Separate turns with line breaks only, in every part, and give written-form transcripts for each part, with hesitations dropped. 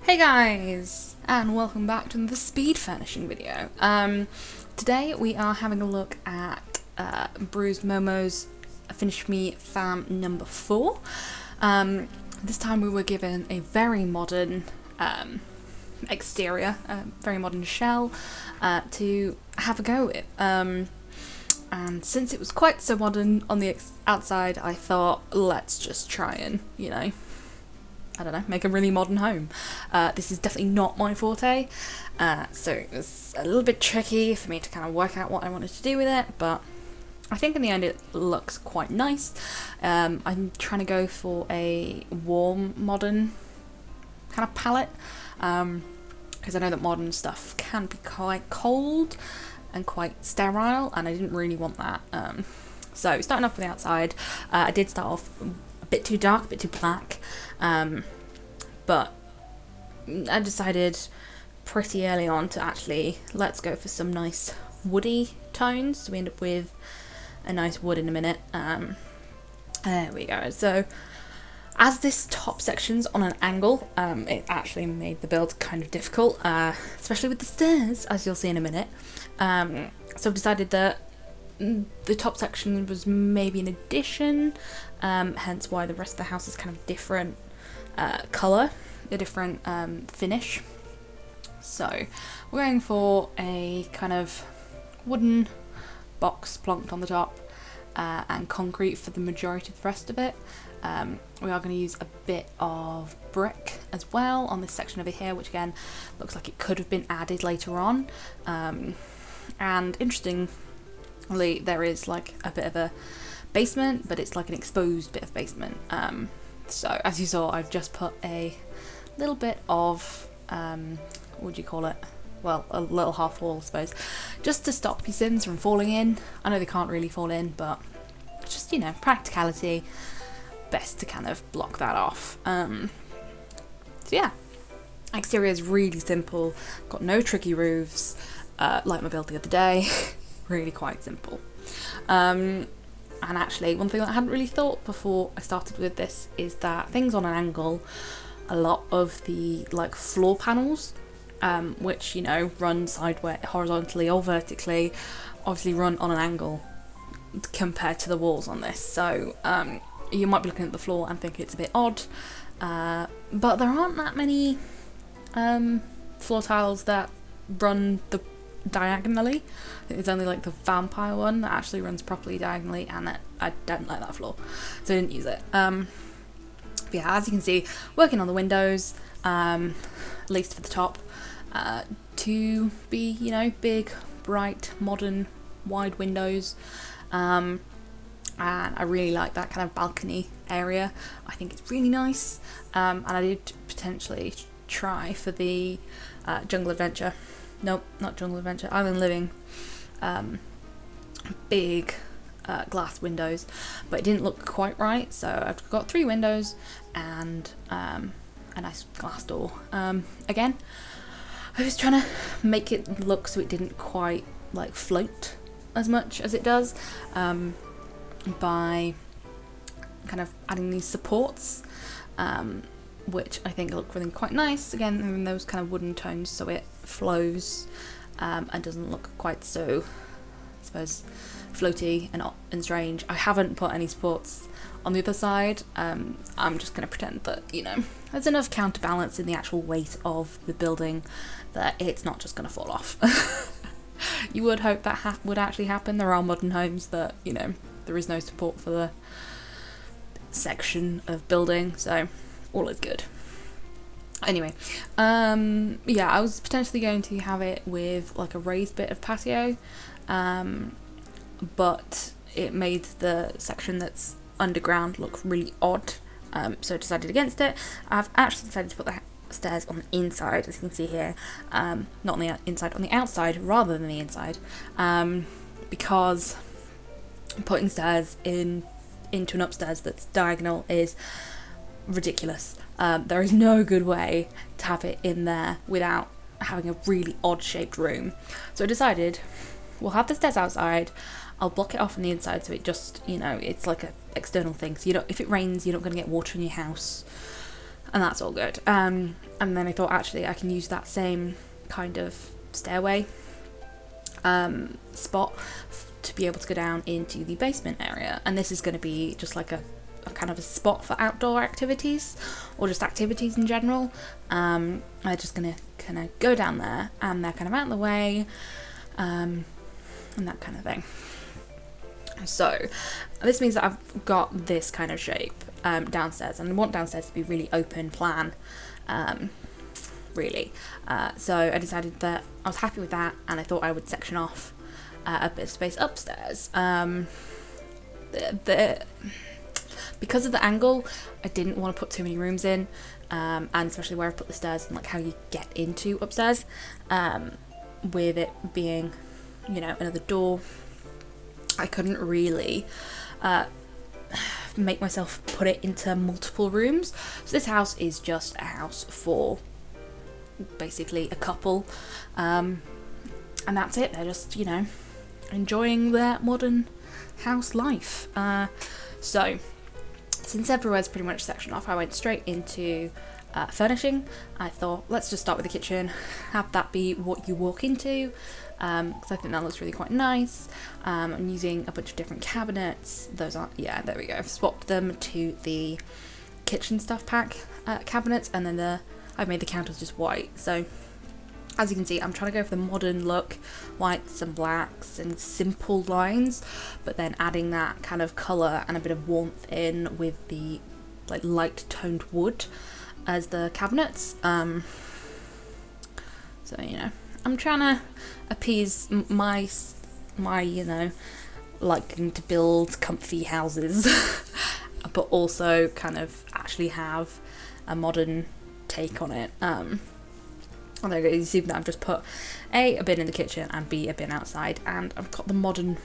Hey guys, and welcome back to the speed furnishing video. Today we are having a look at BruisedMomo's Finish Me Fam number 4. This time we were given a very modern exterior, a very modern shell to have a go with. And since it was quite so modern on the outside, I thought, let's just try and, I don't know, make a really modern home. This is definitely not my forte, so it was a little bit tricky for me to kind of work out what I wanted to do with it, but I think in the end it looks quite nice. I'm trying to go for a warm, modern kind of palette, because I know that modern stuff can be quite cold and quite sterile, and I didn't really want that. So starting off with the outside, I did start off a bit too dark, a bit too black, but I decided pretty early on to actually let's go for some nice woody tones. So we end up with a nice wood in a minute. There we go. So as this top section's on an angle, it actually made the build kind of difficult, especially with the stairs, as you'll see in a minute. So I've decided that the top section was maybe an addition, hence why the rest of the house is kind of different colour, a different finish. So we're going for a kind of wooden box plonked on the top, and concrete for the majority of the rest of it. We are going to use a bit of brick as well on this section over here, which again looks like it could have been added later on. And interestingly, there is like a bit of a basement, but it's like an exposed bit of basement. So as you saw, I've just put a little bit of, what do you call it? Well, a little half wall, I suppose, just to stop your Sims from falling in. I know they can't really fall in, but just, practicality, best to kind of block that off. So yeah, exterior is really simple, got no tricky roofs, like my build the other day. Really quite simple. And actually, one thing that I hadn't really thought before I started with this is that things on an angle, a lot of the floor panels, which run sideways, horizontally or vertically, obviously run on an angle compared to the walls on this. So you might be looking at the floor and think it's a bit odd, but there aren't that many floor tiles that run diagonally. I think there's only the vampire one that actually runs properly diagonally, and I don't like that floor, so I didn't use it. But yeah, as you can see, working on the windows, at least for the top, to be big, bright, modern, wide windows, and I really like that kind of balcony area. I think it's really nice, and I did potentially try for the Jungle Adventure. Nope, not Jungle Adventure, Island Living. Big glass windows, but it didn't look quite right, so I've got 3 windows and a nice glass door. Again, I was trying to make it look so it didn't quite float as much as it does, by kind of adding these supports, which I think look really quite nice. Again, in those kind of wooden tones, so it flows and doesn't look quite so, I suppose, floaty and strange. I haven't put any supports on the other side. I'm just going to pretend that, there's enough counterbalance in the actual weight of the building that it's not just going to fall off. You would hope that would actually happen. There are modern homes that, there is no support for the section of building, so all is good. Anyway, yeah, I was potentially going to have it with a raised bit of patio, but it made the section that's underground look really odd, so I decided against it. I've actually decided to put the stairs on the inside, as you can see here, not on the inside, on the outside rather than the inside, because putting stairs into an upstairs that's diagonal is ridiculous. There is no good way to have it in there without having a really odd shaped room. So I decided we'll have the stairs outside, I'll block it off on the inside so it just, it's like an external thing. So if it rains, you're not going to get water in your house. and that's all good. And then I thought actually I can use that same kind of stairway spot to be able to go down into the basement area, and this is going to be just like a kind of a spot for outdoor activities or just activities in general. I'm just gonna kind of go down there and they're kind of out of the way, and that kind of thing. So this means that I've got this kind of shape downstairs, and I want downstairs to be really open plan, really. So I decided that I was happy with that, and I thought I would section off a bit of space upstairs. Because of the angle, I didn't want to put too many rooms in, and especially where I put the stairs and like how you get into upstairs, with it being, you know, another door, I couldn't really make myself put it into multiple rooms. So this house is just a house for basically a couple, and that's it. They're just, you know, enjoying their modern house life. So since everywhere's pretty much sectioned off, I went straight into furnishing. I thought, let's just start with the kitchen, have that be what you walk into, because I think that looks really quite nice. I'm using a bunch of different cabinets. Those aren't, yeah, there we go. I've swapped them to the kitchen stuff pack cabinets, and then I've made the counters just white. So as you can see, I'm trying to go for the modern look, whites and blacks and simple lines, but then adding that kind of colour and a bit of warmth in with the like light toned wood as the cabinets. So, you know, I'm trying to appease my you know, liking to build comfy houses, but also kind of actually have a modern take on it. And there you go, you see that I've just put A bin in the kitchen and B, a bin outside, and I've got the modern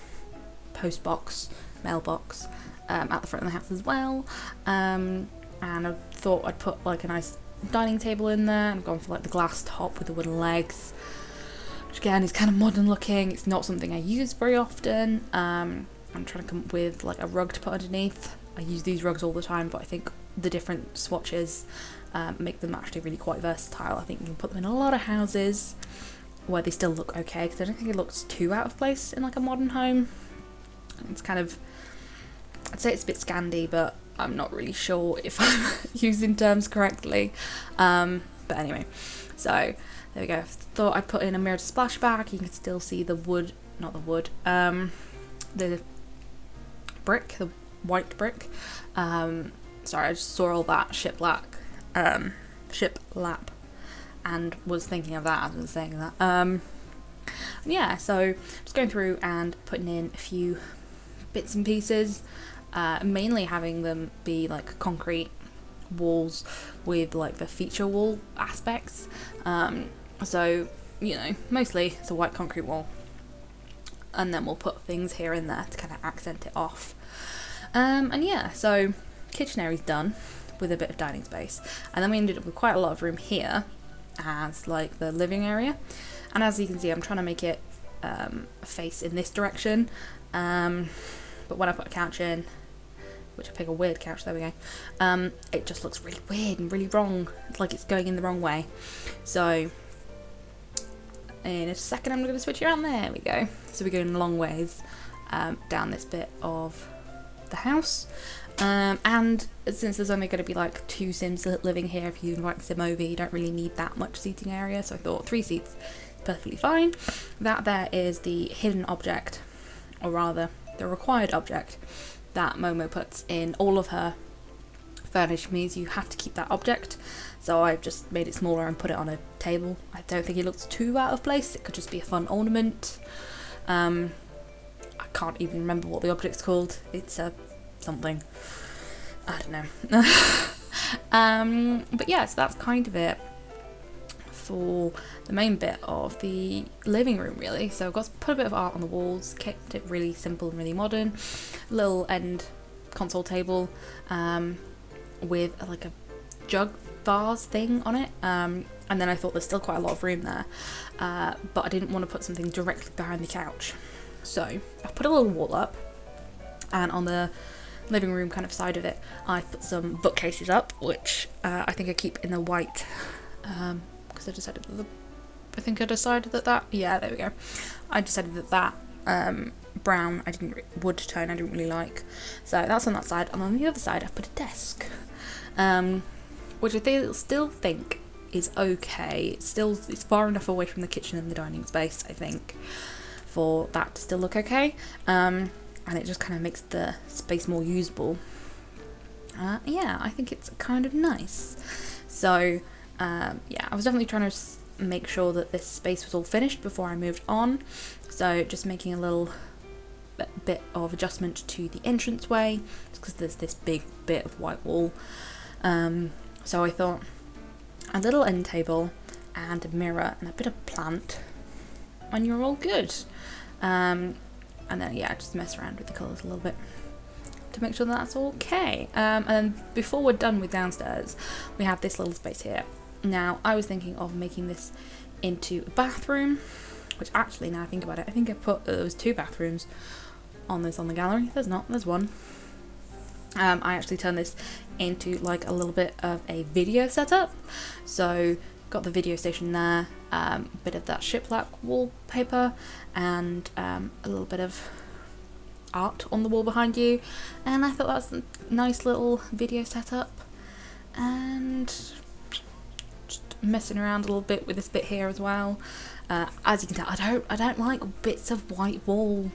post box, mailbox at the front of the house as well. And I thought I'd put like a nice dining table in there. I'm going for like the glass top with the wooden legs, which again is kind of modern looking. It's not something I use very often. I'm trying to come up with like a rug to put underneath. I use these rugs all the time, but I think the different swatches make them actually really quite versatile. I think you can put them in a lot of houses where they still look okay, because I don't think it looks too out of place in like a modern home. It's kind of, I'd say it's a bit Scandi, but I'm not really sure if I'm using terms correctly. But anyway, so there we go. Thought I'd put in a mirrored splashback. You can still see the wood, not the wood, the brick, the white brick. Sorry, I just saw all that shiplap, and was thinking of that as I was saying that. Yeah, so just going through and putting in a few bits and pieces, mainly having them be like concrete walls with like the feature wall aspects. So, you know, mostly it's a white concrete wall, and then we'll put things here and there to kind of accent it off. And yeah, so kitchen area's done with a bit of dining space, and then we ended up with quite a lot of room here as like the living area. And as you can see, I'm trying to make it face in this direction, but when I put a couch in, which I pick a weird couch, there we go, it just looks really weird and really wrong. It's like it's going in the wrong way. So in a second I'm going to switch it around. There we go. So we're going long ways down this bit of the house, and since there's only going to be like 2 Sims living here, if you invite a Sim over, you don't really need that much seating area, so I thought 3 seats is perfectly fine. That there is the hidden object, or rather the required object that Momo puts in all of her furnish. Means you have to keep that object, so I've just made it smaller and put it on a table. I don't think it looks too out of place. It could just be a fun ornament. I can't even remember what the object's called. It's a something, I don't know. But yeah, so that's kind of it for the main bit of the living room, really. So I've got to put a bit of art on the walls, kept it really simple and really modern. Little end console table with like a jug vase thing on it, and then I thought there's still quite a lot of room there, but I didn't want to put something directly behind the couch. So I've put a little wall up, and on the living room kind of side of it, I put some bookcases up, which I think I keep in the white, because I decided that yeah, there we go. I decided that brown wood tone I didn't really like, so that's on that side. And on the other side I've put a desk, which I still think is okay. It's far enough away from the kitchen and the dining space, I think, for that to still look okay, and it just kind of makes the space more usable. Yeah, I think it's kind of nice. So yeah, I was definitely trying to make sure that this space was all finished before I moved on, so just making a little bit of adjustment to the entranceway, because there's this big bit of white wall. So I thought a little end table and a mirror and a bit of plant, and you're all good. And then yeah, just mess around with the colours a little bit to make sure that's okay. And then before we're done with downstairs, we have this little space here. Now I was thinking of making this into a bathroom, which actually, now I think about it, I think I put there was 2 bathrooms on the gallery. There's not, there's one. I actually turned this into like a little bit of a video setup, so got the video station there, a bit of that shiplap wallpaper, and a little bit of art on the wall behind you, and I thought that's a nice little video setup. And just messing around a little bit with this bit here as well. As you can tell, I don't like bits of white wall,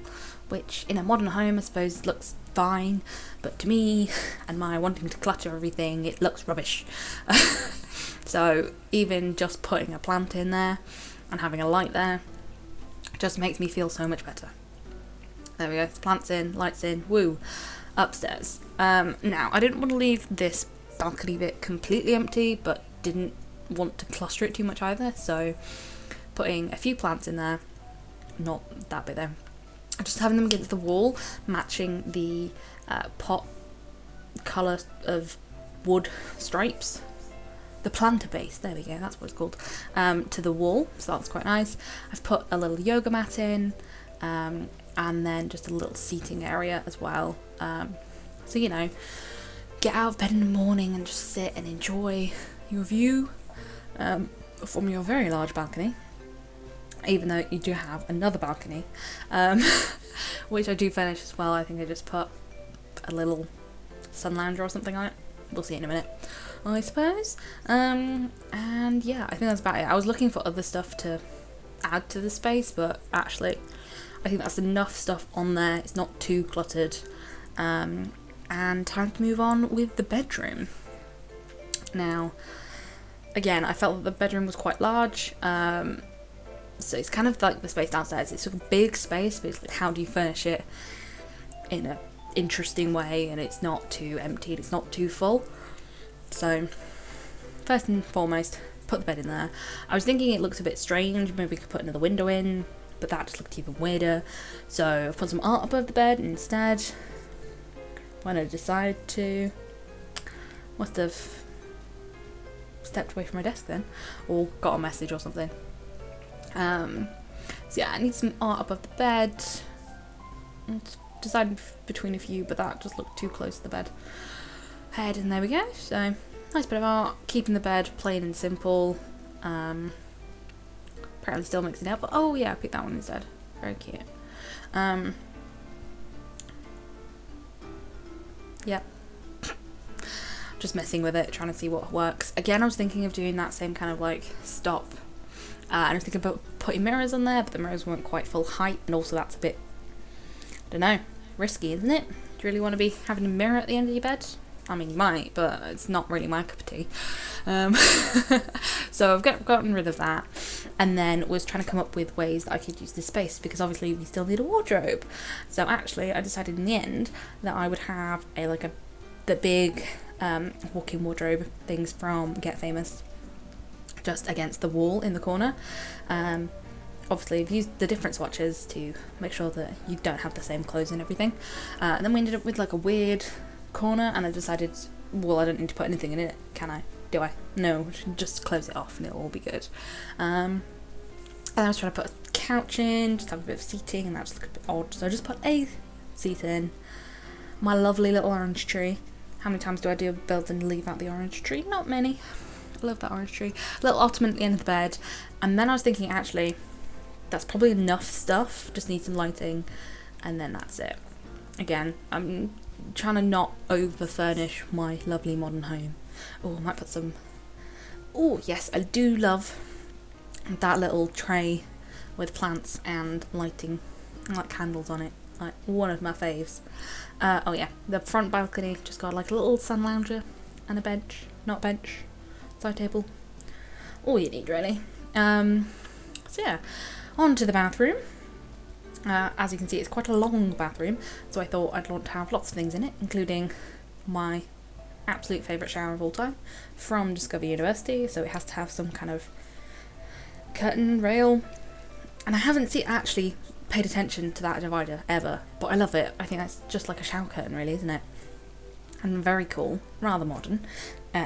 which in a modern home I suppose looks fine, but to me and my wanting to clutter everything, it looks rubbish. So even just putting a plant in there and having a light there just makes me feel so much better. There we go, plants in, lights in, woo, upstairs. Now I didn't want to leave this balcony bit completely empty, but didn't want to cluster it too much either, so putting a few plants in there, not that bit there, just having them against the wall, matching the pot colour of wood stripes, the planter base, there we go, that's what it's called, to the wall, so that's quite nice. I've put a little yoga mat in, and then just a little seating area as well, so you know, get out of bed in the morning and just sit and enjoy your view from your very large balcony, even though you do have another balcony, which I do furnish as well. I think I just put a little sun lounger or something on it. We'll see in a minute, I suppose. And yeah, I think that's about it. I was looking for other stuff to add to the space, but actually I think that's enough stuff on there. It's not too cluttered. And time to move on with the bedroom. Now, again, I felt that the bedroom was quite large, so it's kind of like the space downstairs. It's a big space, but it's like, how do you furnish it in an interesting way, and it's not too empty, it's not too full. So first and foremost, put the bed in there. I was thinking it looks a bit strange, maybe we could put another window in, but that just looked even weirder, so I've put some art above the bed instead. When I decided to, must have stepped away from my desk then, or got a message or something. So yeah, I need some art above the bed. Decided between a few, but that just looked too close to the bed head, and there we go. So nice bit of art, keeping the bed plain and simple. Apparently still mixing it up, but oh yeah, I picked that one instead. Very cute. Yep. Just messing with it, trying to see what works. Again, I was thinking of doing that same kind of like stop. And I was thinking about putting mirrors on there, but the mirrors weren't quite full height, and also that's a bit, I don't know, risky, isn't it? Do you really want to be having a mirror at the end of your bed? I mean, you might, but it's not really my cup of tea. So I've gotten rid of that, and then was trying to come up with ways that I could use this space, because obviously we still need a wardrobe. So actually, I decided in the end that I would have the big walk-in wardrobe things from Get Famous, just against the wall in the corner. Obviously I've used the different swatches to make sure that you don't have the same clothes and everything, and then we ended up with like a weird corner, and I decided, well, I don't need to put anything in it, can I? Do I? No, just close it off and it'll all be good. And I was trying to put a couch in, just have a bit of seating, and that just looked a bit odd, so I just put a seat in, my lovely little orange tree. How many times do I do a build and leave out the orange tree? Not many. I love that orange tree. Little ottoman at the end of the bed. And then I was thinking, actually, that's probably enough stuff. Just need some lighting. And then that's it. Again, I'm trying to not over-furnish my lovely modern home. Oh, I might put some... Oh, yes, I do love that little tray with plants and lighting. And like candles on it. Like, one of my faves. Oh yeah, the front balcony just got like a little sun lounger and a bench. Not bench. Side table. All you need, really. So yeah, on to the bathroom. As you can see, it's quite a long bathroom, so I thought I'd want to have lots of things in it, including my absolute favourite shower of all time from Discover University, so it has to have some kind of curtain rail. And I haven't actually paid attention to that divider ever, but I love it. I think that's just like a shower curtain, really, isn't it? And very cool, rather modern.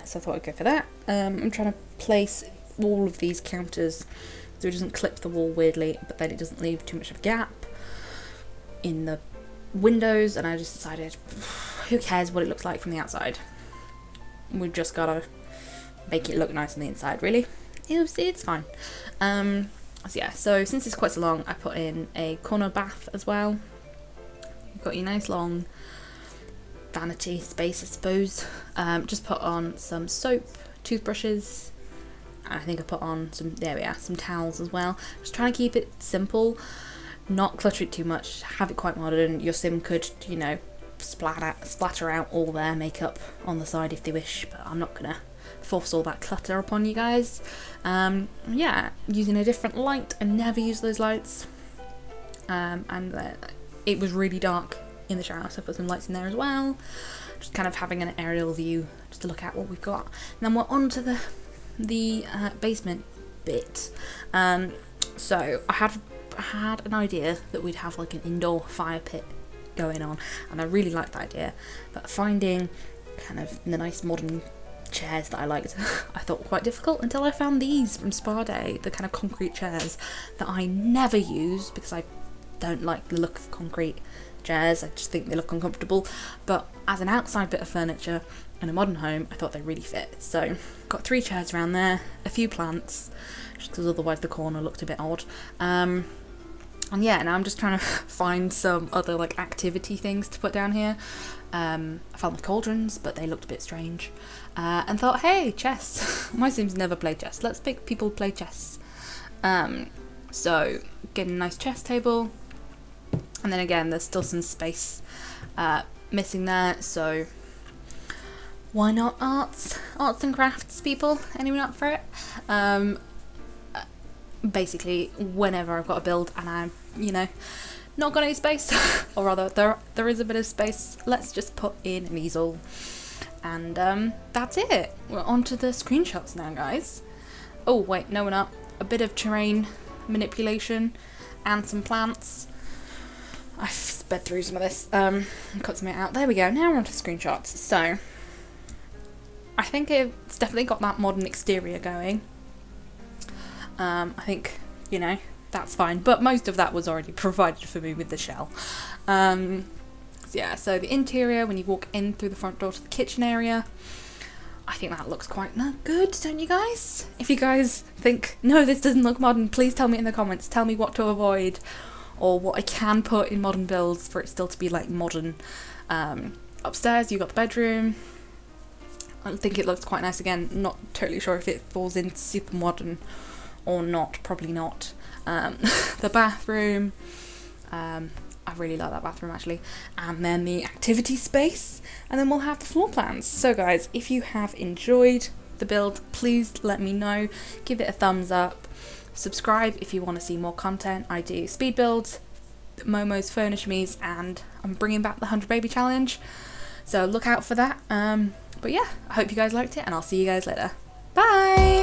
So I thought I'd go for that. I'm trying to place all of these counters so it doesn't clip the wall weirdly, but then it doesn't leave too much of a gap in the windows, and I just decided, who cares what it looks like from the outside? We've just gotta make it look nice on the inside, really. It's fine. So yeah, so since it's quite so long, I put in a corner bath as well. You've got your nice long vanity space, I suppose. Just put on some soap, toothbrushes. I think I put on some, there we are, some towels as well. Just trying to keep it simple, not clutter it too much, have it quite modern. Your sim could, you know, splatter out all their makeup on the side if they wish, but I'm not gonna force all that clutter upon you guys. Yeah, using a different light. I never use those lights. And it was really dark in the shower, so I put some lights in there as well. Just kind of having an aerial view just to look at what we've got. And then we're on to the basement bit. So I had an idea that we'd have like an indoor fire pit going on, and I really liked that idea, but finding kind of the nice modern chairs that I liked I thought were quite difficult until I found these from Spa Day, the kind of concrete chairs that I never use because I don't like the look of concrete chairs. I just think they look uncomfortable, but as an outside bit of furniture in a modern home, I thought they really fit. So got 3 chairs around there, a few plants, just because otherwise the corner looked a bit odd. And yeah, now I'm just trying to find some other like activity things to put down here. I found the cauldrons, but they looked a bit strange. And thought, hey, chess. My Sims never play chess. Let's make people play chess. So getting a nice chess table. And then again, there's still some space missing there. So why not arts and crafts, people? Anyone up for it? Basically, whenever I've got a build and I'm, you know, not got any space, or rather there is a bit of space, let's just put in an easel. And that's it. We're on to the screenshots now, guys. Oh wait, no, we're not. A bit of terrain manipulation and some plants. I've sped through some of this, cut some of it out. There we go, now we're on to screenshots. So I think it's definitely got that modern exterior going. I think, you know, that's fine, but most of that was already provided for me with the shell. So yeah, so the interior, when you walk in through the front door to the kitchen area, I think that looks quite good, don't you guys? If you guys think, no, this doesn't look modern, please tell me in the comments. Tell me what to avoid, or what I can put in modern builds for it still to be like modern. Upstairs, you've got the bedroom. I think it looks quite nice again. Not totally sure if it falls into super modern or not, probably not. The bathroom, I really like that bathroom actually, and then the activity space, and then we'll have the floor plans. So guys, if you have enjoyed the build, please let me know, give it a thumbs up, subscribe if you want to see more content. I do speed builds, Momo's Furnish Me's, and I'm bringing back the 100 baby challenge, so look out for that. But yeah, I hope you guys liked it, and I'll see you guys later. Bye!